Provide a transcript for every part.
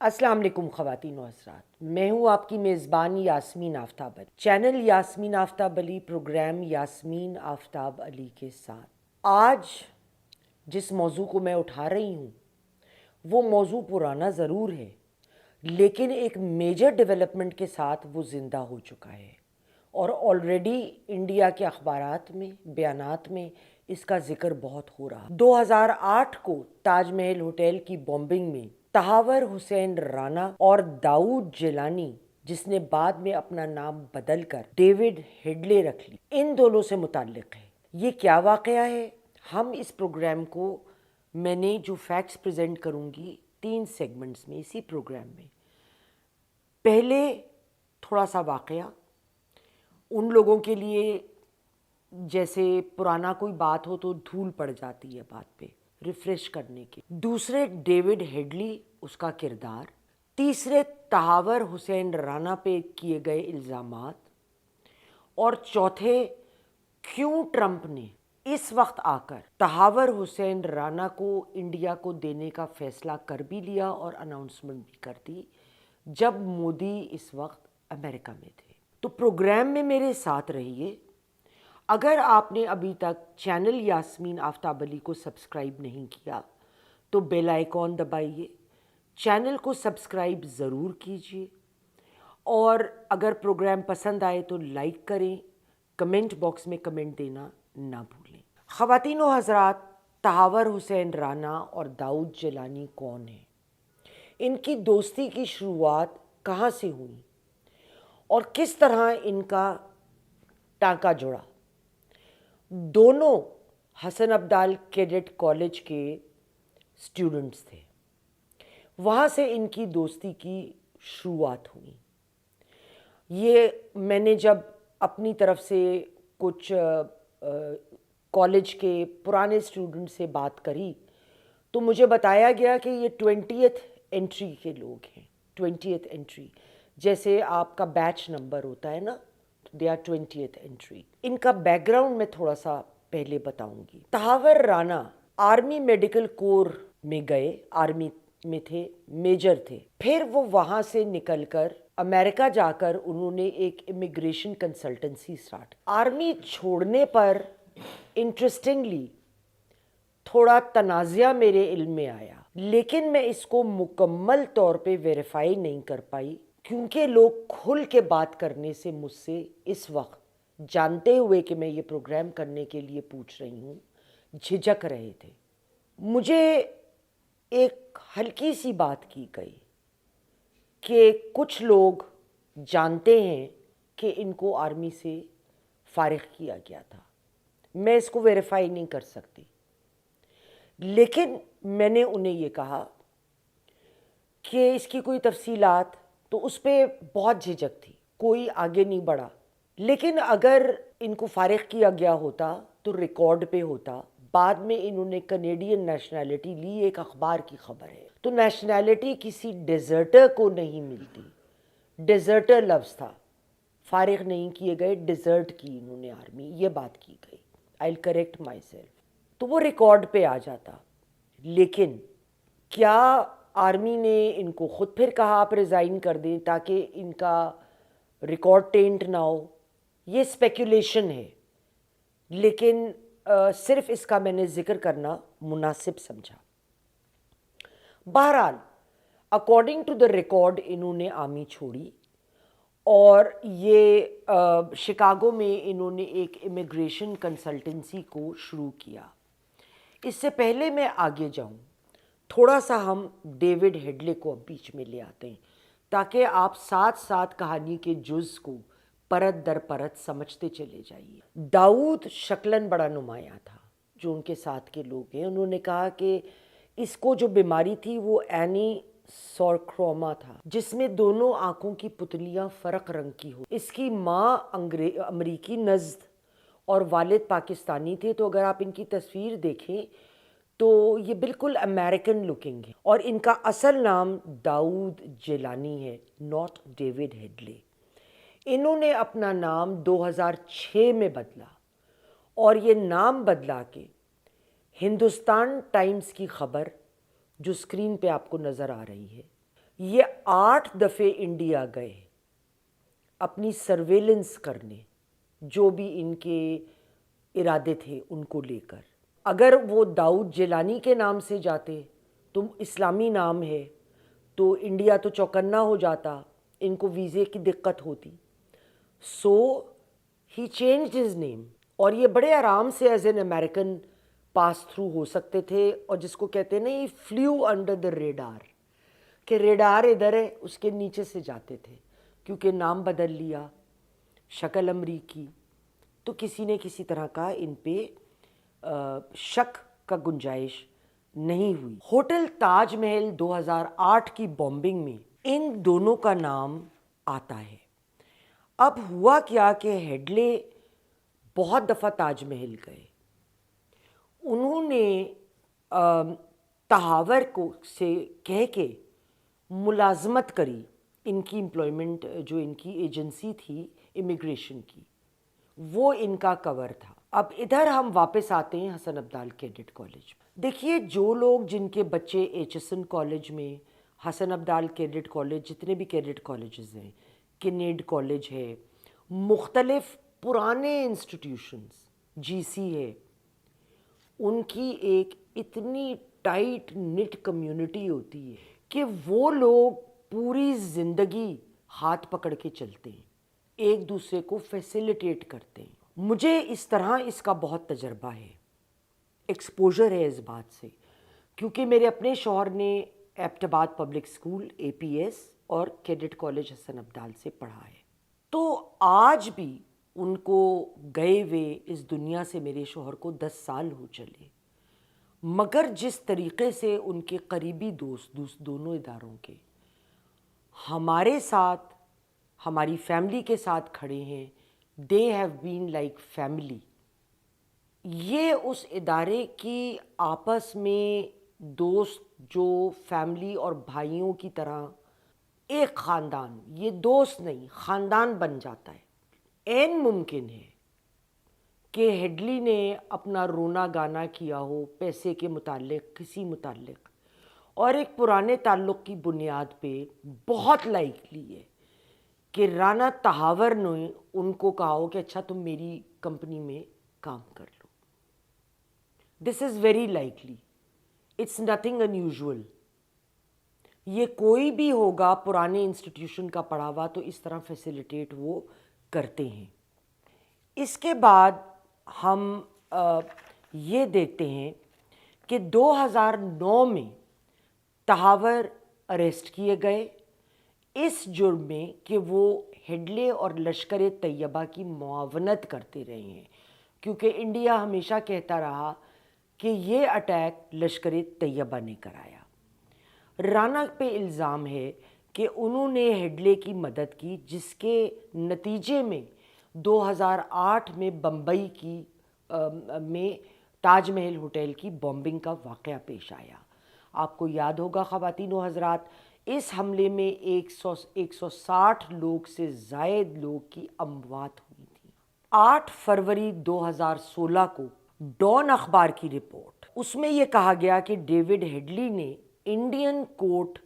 السلام علیکم خواتین و حضرات، میں ہوں آپ کی میزبان یاسمین آفتاب علی، چینل یاسمین آفتاب علی، پروگرام یاسمین آفتاب علی کے ساتھ۔ آج جس موضوع کو میں اٹھا رہی ہوں وہ موضوع پرانا ضرور ہے، لیکن ایک میجر ڈیولپمنٹ کے ساتھ وہ زندہ ہو چکا ہے اور آلریڈی انڈیا کے اخبارات میں، بیانات میں اس کا ذکر بہت ہو رہا۔ 2008 کو تاج محل ہوٹل کی بومبنگ میں تہاور حسین رانا اور داؤد جیلانی، جس نے بعد میں اپنا نام بدل کر ڈیوڈ ہیڈلے رکھ لی، ان دونوں سے متعلق ہے۔ یہ کیا واقعہ ہے؟ ہم اس پروگرام کو، میں نے جو فیکٹس پریزنٹ کروں گی 3 سیگمنٹس میں اسی پروگرام میں۔ پہلے تھوڑا سا واقعہ ان لوگوں کے لیے جیسے پرانا کوئی بات ہو تو دھول پڑ جاتی ہے بات پہ، ریفریش کرنے کے۔ دوسرے ڈیوڈ ہیڈلی، اس کا کردار۔ تیسرے تہاور حسین رانا پہ کیے گئے الزامات۔ اور چوتھے کیوں ٹرمپ نے اس وقت آ کر تہاور حسین رانا کو انڈیا کو دینے کا فیصلہ کر بھی لیا اور اناؤنسمنٹ بھی کر دی جب مودی اس وقت امریکہ میں تھے۔ تو پروگرام میں میرے ساتھ رہیے۔ اگر آپ نے ابھی تک چینل یاسمین آفتاب علی کو سبسکرائب نہیں کیا تو بیل آئیکن دبائیے، چینل کو سبسکرائب ضرور کیجیے، اور اگر پروگرام پسند آئے تو لائک کریں، کمنٹ باکس میں کمنٹ دینا نہ بھولیں۔ خواتین و حضرات، تہاور حسین رانا اور داؤد جیلانی کون ہیں؟ ان کی دوستی کی شروعات کہاں سے ہوئی اور کس طرح ان کا ٹانکا جڑا؟ دونوں حسن عبدال کیڈٹ کالج کے اسٹوڈنٹس تھے، وہاں سے ان کی دوستی کی شروعات ہوئی۔ یہ میں نے جب اپنی طرف سے کچھ کالج کے پرانے اسٹوڈنٹ سے بات کری تو مجھے بتایا گیا کہ یہ 20th انٹری کے لوگ ہیں۔ 20th انٹری جیسے آپ کا بیچ نمبر ہوتا ہے نا، دے آر 20th انٹری۔ ان کا بیک گراؤنڈ میں تھوڑا سا پہلے بتاؤں گی۔ تہاور رانا آرمی میڈیکل کور میں گئے، آرمی میں تھے، میجر تھے۔ پھر وہ وہاں سے نکل کر امریکہ جا کر انہوں نے ایک امیگریشن کنسلٹنسی سٹارٹ۔ آرمی چھوڑنے پر انٹرسٹنگلی تھوڑا تنازعہ میرے علم میں آیا، لیکن میں اس کو مکمل طور پہ ویریفائی نہیں کر پائی کیونکہ لوگ کھل کے بات کرنے سے مجھ سے اس وقت، جانتے ہوئے کہ میں یہ پروگرام کرنے کے لیے پوچھ رہی ہوں، جھجک رہے تھے۔ مجھے ایک ہلکی سی بات کی گئی کہ کچھ لوگ جانتے ہیں کہ ان کو آرمی سے فارغ کیا گیا تھا۔ میں اس کو ویریفائی نہیں کر سکتی، لیکن میں نے انہیں یہ کہا کہ اس کی کوئی تفصیلات، تو اس پہ بہت جھجک تھی، کوئی آگے نہیں بڑھا۔ لیکن اگر ان کو فارغ کیا گیا ہوتا تو ریکارڈ پہ ہوتا۔ بعد میں انہوں نے کنیڈین نیشنلٹی لی، ایک اخبار کی خبر ہے۔ تو نیشنلٹی کسی ڈیزرٹر کو نہیں ملتی، ڈیزرٹر لفظ تھا، فارغ نہیں کیے گئے، ڈیزرٹ کی انہوں نے آرمی، یہ بات کی گئی۔ آئی ول کریکٹ مائی سیلف۔ تو وہ ریکارڈ پہ آ جاتا۔ لیکن کیا آرمی نے ان کو خود پھر کہا آپ ریزائن کر دیں تاکہ ان کا ریکارڈ ٹینٹ نہ ہو؟ یہ اسپیکولیشن ہے، لیکن صرف اس کا میں نے ذکر کرنا مناسب سمجھا۔ بہرحال اکارڈنگ ٹو دا ریکارڈ انہوں نے آرمی چھوڑی اور یہ شکاگو میں انہوں نے ایک امیگریشن کنسلٹنسی کو شروع کیا۔ اس سے پہلے میں آگے جاؤں، تھوڑا سا ہم ڈیوڈ ہیڈلے کو اب بیچ میں لے آتے ہیں تاکہ آپ ساتھ ساتھ کہانی کے جز کو پرت در پرت سمجھتے چلے جائیے۔ داؤد شکلاً بڑا نمایاں تھا، جو ان کے ساتھ کے لوگ ہیں انہوں نے کہا کہ اس کو جو بیماری تھی وہ اینی سارکوما تھا، جس میں دونوں آنکھوں کی پتلیاں فرق رنگ کی ہو۔ اس کی ماں امریکی نژد اور والد پاکستانی تھے، تو اگر آپ ان کی تصویر دیکھیں تو یہ بالکل امریکن لکنگ ہے، اور ان کا اصل نام داؤد جیلانی ہے، ناٹ ڈیوڈ ہیڈلے۔ انہوں نے اپنا نام 2006 میں بدلا، اور یہ نام بدلا کے ہندوستان ٹائمز کی خبر جو اسکرین پہ آپ کو نظر آ رہی ہے، یہ 8 دفعے انڈیا گئے اپنی سرویلنس کرنے، جو بھی ان کے ارادے تھے ان کو لے کر۔ اگر وہ داؤد جیلانی کے نام سے جاتے، تو اسلامی نام ہے، تو انڈیا تو چوکنا ہو جاتا، ان کو ویزے کی دقت ہوتی۔ سو ہی چینجڈ ہز نیم، اور یہ بڑے آرام سے as an American pass through ہو سکتے تھے، اور جس کو کہتے ہیں نا یہ فلیو انڈر دا ریڈار، کہ ریڈار ادھر ہے اس کے نیچے سے جاتے تھے، کیونکہ نام بدل لیا، شکل امریکی، تو کسی نے کسی طرح کا ان پہ شک کا گنجائش نہیں ہوئی۔ ہوٹل تاج محل 2008 کی بومبنگ میں ان دونوں کا نام آتا ہے۔ اب ہوا کیا کہ ہیڈلے بہت دفعہ تاج محل گئے، انہوں نے تہاور کو سے کہہ کے ملازمت کری، ان کی امپلائمنٹ جو ان کی ایجنسی تھی امیگریشن کی، وہ ان کا کور تھا۔ اب ادھر ہم واپس آتے ہیں حسن عبدال کیڈٹ کالج۔ دیکھیے جو لوگ جن کے بچے ایچ ایس این کالج میں، حسن عبدال کیڈٹ کالج، جتنے بھی کیڈٹ کالجز ہیں، کنیڈ کالج ہے، مختلف پرانے انسٹیٹیوشنز، جی سی ہے، ان کی ایک اتنی ٹائٹ نٹ کمیونٹی ہوتی ہے کہ وہ لوگ پوری زندگی ہاتھ پکڑ کے چلتے ہیں، ایک دوسرے کو فیسیلیٹیٹ کرتے ہیں۔ مجھے اس طرح اس کا بہت تجربہ ہے، ایکسپوجر ہے اس بات سے، کیونکہ میرے اپنے شوہر نے ایبٹ آباد پبلک اسکول اے پی ایس اور کیڈٹ کالج حسن عبدال سے پڑھا ہے۔ تو آج بھی ان کو گئے ہوئے اس دنیا سے میرے شوہر کو 10 سال ہو چلے، مگر جس طریقے سے ان کے قریبی دوست دونوں اداروں کے ہمارے ساتھ، ہماری فیملی کے ساتھ کھڑے ہیں، they have been like family. یہ اس ادارے کی آپس میں دوست جو فیملی اور بھائیوں کی طرح ایک خاندان، یہ دوست نہیں خاندان بن جاتا ہے۔ عین ممکن ہے کہ ہیڈلی نے اپنا رونا گانا کیا ہو پیسے کے متعلق، کسی متعلق، اور ایک پرانے تعلق کی بنیاد پہ بہت لائکلی ہے کہ رانا تہاور نے ان کو کہا ہو کہ اچھا تم میری کمپنی میں کام کر لو۔ This is very likely, it's nothing unusual. یہ کوئی بھی ہوگا پرانے انسٹیٹیوشن کا پڑھا ہوا تو اس طرح فیسیلیٹیٹ وہ کرتے ہیں۔ اس کے بعد ہم یہ دیکھتے ہیں کہ 2009 میں تہاور اریسٹ کیے گئے اس جرم میں کہ وہ ہیڈلے اور لشکر طیبہ کی معاونت کرتے رہے ہیں، کیونکہ انڈیا ہمیشہ کہتا رہا کہ یہ اٹیک لشکر طیبہ نے کرایا۔ رانا پہ الزام ہے کہ انہوں نے ہیڈلے کی مدد کی، جس کے نتیجے میں 2008 میں بمبئی کی میں تاج محل ہوٹل کی بومبنگ کا واقعہ پیش آیا۔ آپ کو یاد ہوگا خواتین و حضرات، اس حملے میں 160 لوگ سے زائد لوگ کی اموات ہوئی تھی۔ 8 فروری 2016 کو ڈان اخبار کی رپورٹ، اس میں یہ کہا گیا کہ ڈیوڈ ہیڈلی نے انڈین کورٹ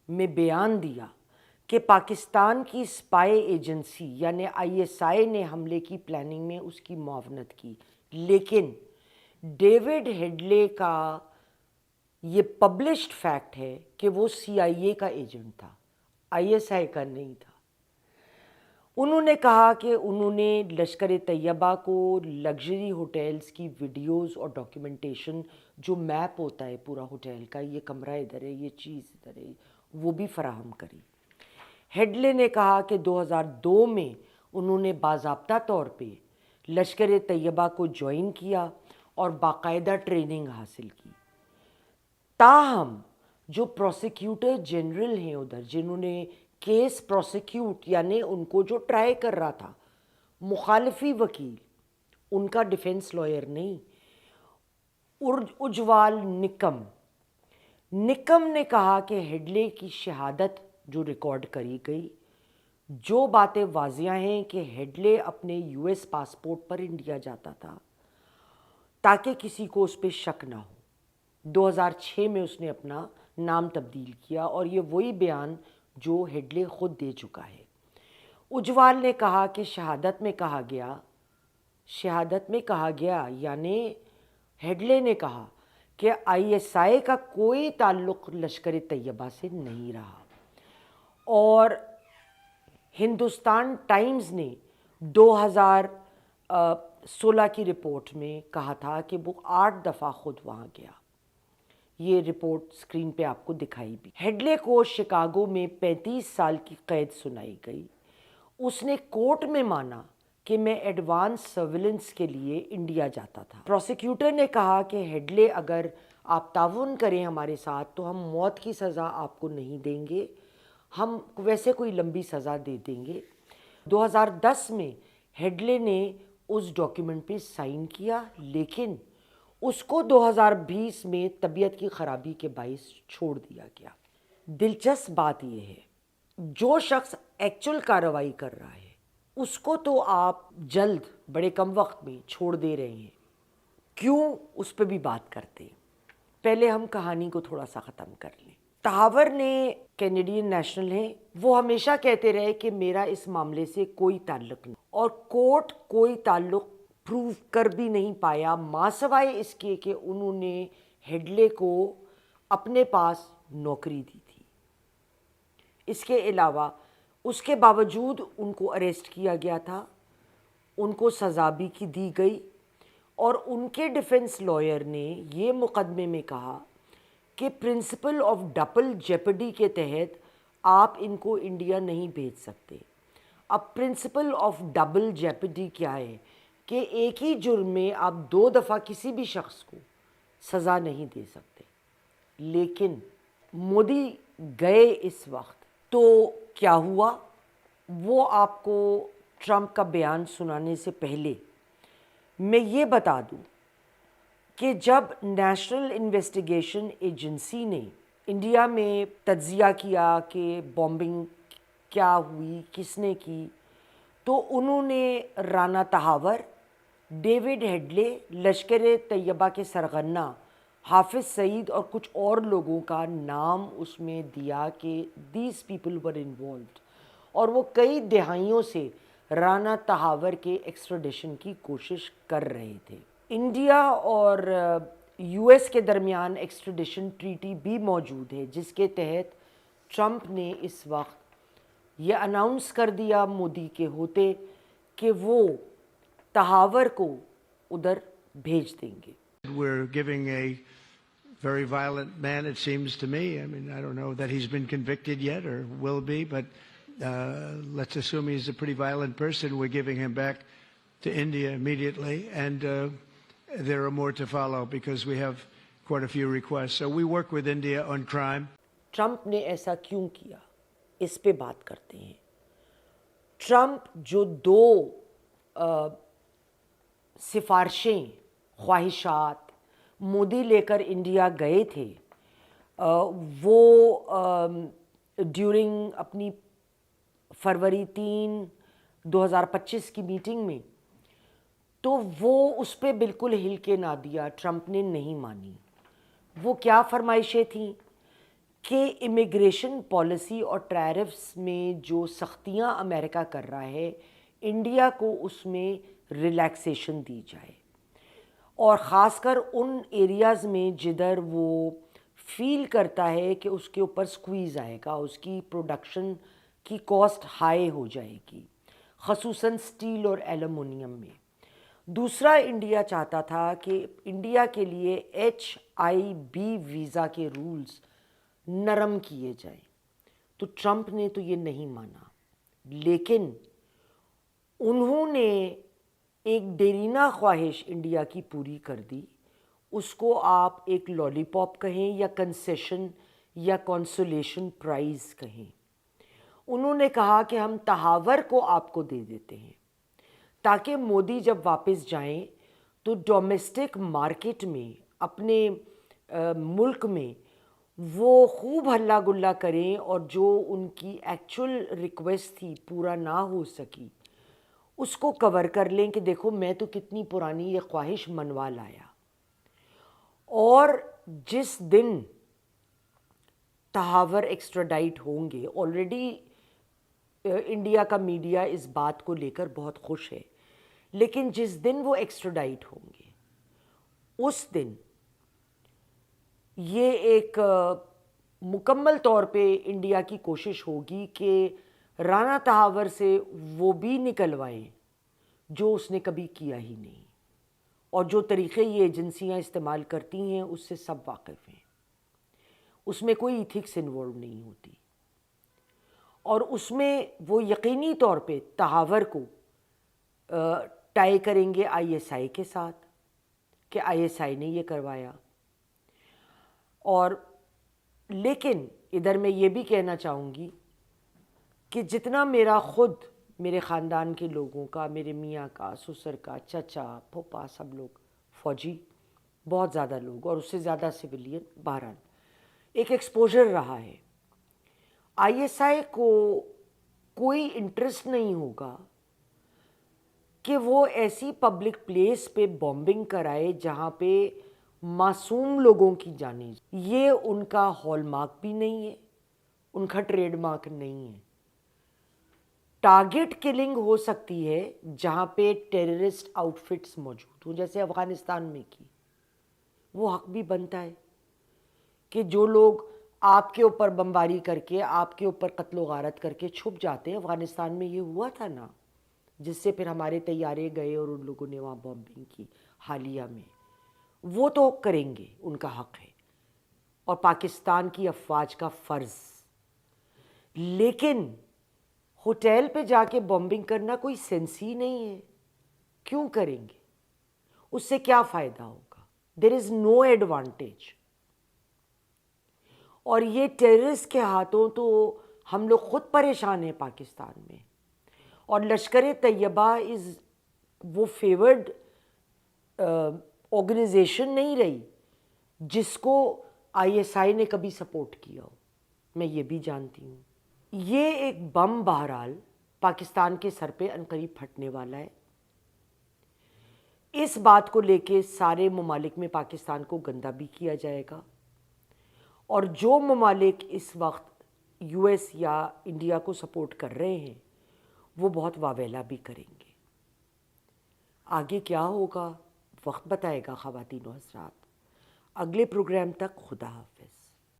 میں بیان دیا کہ پاکستان کی اسپائی ایجنسی یعنی آئی ایس آئی نے حملے کی پلاننگ میں اس کی معاونت کی، لیکن ڈیوڈ ہیڈلے کا یہ پبلشڈ فیکٹ ہے کہ وہ سی آئی اے کا ایجنٹ تھا، آئی ایس آئی کا نہیں تھا۔ انہوں نے کہا کہ انہوں نے لشکر طیبہ کو لگژری ہوٹلز کی ویڈیوز اور ڈاکیومنٹیشن، جو میپ ہوتا ہے پورا ہوٹل کا، یہ کمرہ ادھر ہے، یہ چیز ادھر ہے، وہ بھی فراہم کری۔ ہیڈلے نے کہا کہ 2002 میں انہوں نے باضابطہ طور پہ لشکر طیبہ کو جوائن کیا اور باقاعدہ ٹریننگ حاصل کی۔ تاہم جو پروسیکیوٹر جنرل ہیں ادھر، جنہوں نے کیس پروسیکیوٹ یعنی ان کو جو ٹرائی کر رہا تھا، مخالفی وکیل، ان کا ڈیفنس لائر نہیں، اجوال نکم نے کہا کہ ہیڈلے کی شہادت جو ریکارڈ کری گئی، جو باتیں واضح ہیں کہ ہیڈلے اپنے یو ایس پاسپورٹ پر انڈیا جاتا تھا تاکہ کسی کو اس پہ شک نہ ہو، 2006 میں اس نے اپنا نام تبدیل کیا، اور یہ وہی بیان جو ہیڈلے خود دے چکا ہے۔ اجوال نے کہا کہ شہادت میں کہا گیا یعنی ہیڈلے نے کہا کہ آئی ایس آئی کا کوئی تعلق لشکر طیبہ سے نہیں رہا، اور ہندوستان ٹائمز نے 2016 کی رپورٹ میں کہا تھا کہ وہ 8 دفعہ خود وہاں گیا۔ یہ رپورٹ سکرین پہ آپ کو دکھائی بھی۔ ہیڈلے کو شکاگو میں 35 سال کی قید سنائی گئی۔ اس نے کورٹ میں مانا کہ میں ایڈوانس سرویلنس کے لیے انڈیا جاتا تھا۔ پروسیکیوٹر نے کہا کہ ہیڈلے اگر آپ تعاون کریں ہمارے ساتھ تو ہم موت کی سزا آپ کو نہیں دیں گے، ہم ویسے کوئی لمبی سزا دے دیں گے۔ 2010 میں ہیڈلے نے اس ڈاکیومنٹ پہ سائن کیا، لیکن اس کو 2020 میں طبیعت کی خرابی کے باعث چھوڑ دیا گیا۔ دلچسپ بات یہ ہے، جو شخص ایکچول کارروائی کر رہا ہے اس کو تو آپ جلد بڑے کم وقت میں چھوڑ دے رہے ہیں، کیوں اس پہ بھی بات کرتے ہیں۔ پہلے ہم کہانی کو تھوڑا سا ختم کر لیں۔ تہاور نے کینیڈین نیشنل ہیں، وہ ہمیشہ کہتے رہے کہ میرا اس معاملے سے کوئی تعلق نہیں، اور کورٹ کوئی تعلق پروو کر بھی نہیں پایا، ماں سوائے اس کے کہ انہوں نے ہیڈلے کو اپنے پاس نوکری دی تھی۔ اس کے علاوہ اس کے باوجود ان کو اریسٹ کیا گیا تھا، ان کو سزا بھی دی گئی، اور ان کے ڈیفنس لائر نے یہ مقدمے میں کہا کہ پرنسپل آف ڈبل جیپڈی کے تحت آپ ان کو انڈیا نہیں بھیج سکتے۔ اب پرنسپل آف ڈبل جیپڈی کیا ہے کہ ایک ہی جرم میں آپ 2 دفعہ کسی بھی شخص کو سزا نہیں دے سکتے۔ لیکن مودی گئے اس وقت تو کیا ہوا، وہ آپ کو ٹرمپ کا بیان سنانے سے پہلے میں یہ بتا دوں کہ جب نیشنل انویسٹیگیشن ایجنسی نے انڈیا میں تجزیہ کیا کہ بامبنگ کیا ہوئی، کس نے کی، تو انہوں نے رانا تہاور، ڈیوڈ ہیڈلے، لشکر طیبہ کے سرغنہ حافظ سعید اور کچھ اور لوگوں کا نام اس میں دیا کہ دیز پیپل ور انوالوڈ، اور وہ کئی دہائیوں سے رانا تہاور کے ایکسٹریڈیشن کی کوشش کر رہے تھے۔ انڈیا اور یو ایس کے درمیان ایکسٹریڈیشن ٹریٹی بھی موجود ہے، جس کے تحت ٹرمپ نے اس وقت یہ اناؤنس کر دیا مودی کے ہوتے کہ وہ تہاور کو ادھر بھیج دیں گے۔ We're giving a very violent man, it seems to me. I mean, I don't know that he's been convicted yet or will be, but let's assume he's a pretty violent person. We're giving him back to India immediately, and there are more to follow because we have quite a few requests. So we work with India on crime. Trump نے ایسا کیوں کیا، اس پہ بات کرتے ہیں۔ Trump جو 2 سفارشیں، خواہشات مودی لے کر انڈیا گئے تھے، وہ ڈیورنگ اپنی فروری 3 2025 کی میٹنگ میں، تو وہ اس پہ بالکل ہل کے نہ دیا، ٹرمپ نے نہیں مانی۔ وہ کیا فرمائشیں تھیں کہ امیگریشن پالیسی اور ٹیرفس میں جو سختیاں امریکہ کر رہا ہے، انڈیا کو اس میں ریلیکسیشن دی جائے، اور خاص کر ان ایریاز میں جدھر وہ فیل کرتا ہے کہ اس کے اوپر سکویز آئے گا، اس کی پروڈکشن کی کاسٹ ہائی ہو جائے گی، خصوصاً سٹیل اور ایلومینیم میں۔ دوسرا، انڈیا چاہتا تھا کہ انڈیا کے لیے HIV ویزا کے رولز نرم کیے جائیں، تو ٹرمپ نے تو یہ نہیں مانا، لیکن انہوں نے ایک دیرینہ خواہش انڈیا کی پوری کر دی۔ اس کو آپ ایک لالی پاپ کہیں یا کنسیشن یا کنسولیشن پرائز کہیں۔ انہوں نے کہا کہ ہم تہاور کو آپ کو دے دیتے ہیں تاکہ مودی جب واپس جائیں تو ڈومیسٹک مارکیٹ میں، اپنے ملک میں وہ خوب ہلا گلا کریں، اور جو ان کی ایکچول ریکویسٹ تھی پورا نہ ہو سکی اس کو کور کر لیں کہ دیکھو میں تو کتنی پرانی یہ خواہش منوا لایا۔ اور جس دن تحاور ایکسٹراڈائٹ ہوں گے، آلریڈی انڈیا کا میڈیا اس بات کو لے کر بہت خوش ہے، لیکن جس دن وہ ایکسٹراڈائٹ ہوں گے اس دن یہ ایک مکمل طور پہ انڈیا کی کوشش ہوگی کہ رانا تحاور سے وہ بھی نکلوائیں جو اس نے کبھی کیا ہی نہیں، اور جو طریقے یہ ایجنسیاں استعمال کرتی ہیں اس سے سب واقف ہیں، اس میں کوئی ایتھکس انوالو نہیں ہوتی، اور اس میں وہ یقینی طور پہ تحاور کو ٹائی کریں گے آئی ایس آئی کے ساتھ کہ آئی ایس آئی نے یہ کروایا۔ اور لیکن ادھر میں یہ بھی کہنا چاہوں گی کہ جتنا میرا خود، میرے خاندان کے لوگوں کا، میرے میاں کا، سسر کا، چچا، پھوپھا، سب لوگ فوجی، بہت زیادہ لوگ، اور اس سے زیادہ سویلین، بہرحال ایک ایکسپوجر رہا ہے۔ آئی ایس آئی کو کوئی انٹرسٹ نہیں ہوگا کہ وہ ایسی پبلک پلیس پہ بومبنگ کرائے جہاں پہ معصوم لوگوں کی جانیں، یہ ان کا ہال مارک بھی نہیں ہے، ان کا ٹریڈ مارک نہیں ہے۔ ٹارگٹ کلنگ ہو سکتی ہے جہاں پہ ٹیررسٹ آؤٹ فٹس موجود ہوں، جیسے افغانستان میں کی، وہ حق بھی بنتا ہے کہ جو لوگ آپ کے اوپر بمباری کر کے، آپ کے اوپر قتل و غارت کر کے چھپ جاتے ہیں۔ افغانستان میں یہ ہوا تھا نا، جس سے پھر ہمارے طیارے گئے اور ان لوگوں نے وہاں بومبنگ کی حالیہ میں، وہ تو کریں گے، ان کا حق ہے اور پاکستان کی افواج کا فرض، لیکن ہوٹل پہ جا کے بومبنگ کرنا کوئی سینس ہی نہیں ہے۔ کیوں کریں گے؟ اس سے کیا فائدہ ہوگا؟ دیر از نو ایڈوانٹیج۔ اور یہ ٹیررسٹ کے ہاتھوں تو ہم لوگ خود پریشان ہیں پاکستان میں، اور لشکر طیبہ وہ فیورڈ آرگنائزیشن نہیں رہی جس کو آئی ایس آئی نے کبھی سپورٹ کیا ہو، میں یہ بھی جانتی ہوں۔ یہ ایک بم بہرحال پاکستان کے سر پہ عنقریب پھٹنے والا ہے۔ اس بات کو لے کے سارے ممالک میں پاکستان کو گندہ بھی کیا جائے گا، اور جو ممالک اس وقت یو ایس یا انڈیا کو سپورٹ کر رہے ہیں وہ بہت واویلا بھی کریں گے۔ آگے کیا ہوگا وقت بتائے گا خواتین و حضرات۔ اگلے پروگرام تک خدا حافظ۔